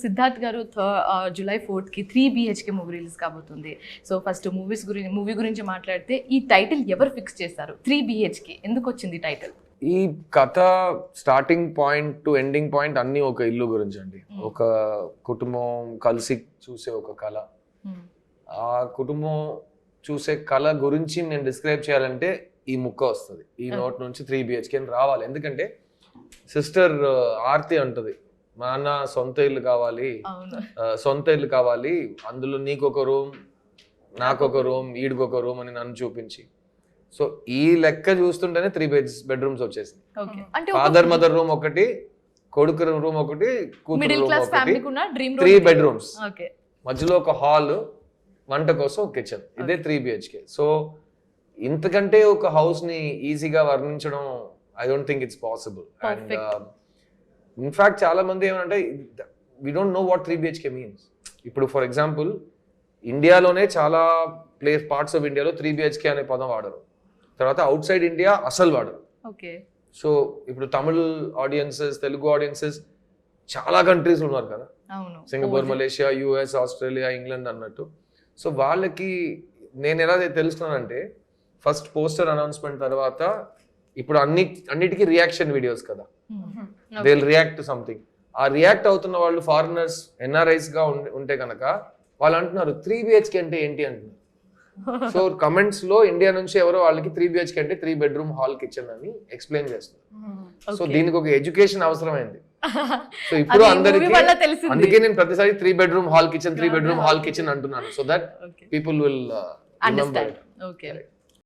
సిద్ధార్థ్ గారు July 4th కి 3 BHK movie release కాబోతుంది. సో ఫస్ట్ మూవీ గురించి మాట్లాడితే ఈ టైటిల్ ఎవరు ఫిక్స్ చేస్తారు? 3 BHK ఎందుకు వచ్చింది టైటిల్? ఈ కథ starting point to ending point అన్ని ఒక ఇల్లు గురించి అండి. ఒక కుటుంబం కలిసి చూసే ఒక కళ. ఆ కుటుంబం చూసే కళ గురించి నేను డిస్క్రైబ్ చేయాలంటే ఈ ముక్క వస్తుంది. ఈ నోట్ నుంచి 3 BHK అని రావాలి. ఎందుకంటే సిస్టర్ ఆర్తి అంటది, మా అన్న సొంత ఇల్లు కావాలి, అందులో నీకొక రూమ్, నాకొక రూమ్, ఈడికొక రూమ్ అని నన్ను చూపించి. సో ఈ లెక్క చూస్తుంటేనే 3 bedrooms వచ్చేసింది. ఫాదర్ మదర్ రూమ్ ఒకటి, కొడుకు రూమ్ ఒకటి, కూతురు రూమ్ ఒకటి, 3 bedrooms. మధ్యలో ఒక హాల్, వంట కోసం ఒక కిచెన్. ఇదే 3 BHK. సో ఇంతకంటే ఒక హౌస్ ని ఈజీగా వర్ణించడం I don't think it's possible. And in fact చాలా మంది ఏమంటే we don't know what 3 BHK means. ఇప్పుడు ఫర్ ఎగ్జాంపుల్ ఇండియాలోనే చాలా పార్ట్స్ ఆఫ్ ఇండియాలో 3 BHK అనే పదం వాడరు. తర్వాత అవుట్ సైడ్ ఇండియా అసలు వాడరు. సో ఇప్పుడు తమిళ్ ఆడియన్సెస్, తెలుగు ఆడియన్సెస్ చాలా కంట్రీస్ ఉన్నారు కదా, Singapore, Malaysia, US, Australia, England అన్నట్టు. సో వాళ్ళకి నేను ఎలా తెలుస్తున్నానంటే ఫస్ట్ పోస్టర్ అనౌన్స్మెంట్ తర్వాత ఇప్పుడు అన్నిటికీ రియాక్షన్ వీడియోస్ కదా, they will react to something. ఆ రియాక్ట్ అవుతున్న వాళ్ళు ఫారినర్స్, NRIs గా ఉంటే కనుక వాళ్ళు అంటున్నారు 3 BHK అంటే ఏంటి అంటున్నారు. సో కమెంట్స్ లో ఇండియా నుంచి ఎవరో వాళ్ళకి 3 BHK అంటే 3 bedroom హాల్ కిచెన్ అని ఎక్స్ప్లెయిన్ చేస్తున్నారు. సో దీనికి ఒక ఎడ్యుకేషన్ అవసరమైంది. సో ఇప్పుడు అందరికి, అందుకే నేను ప్రతిసారి 3 bedroom hall kitchen, 3 bedroom hall kitchen అంటున్నాను. So that people will remember.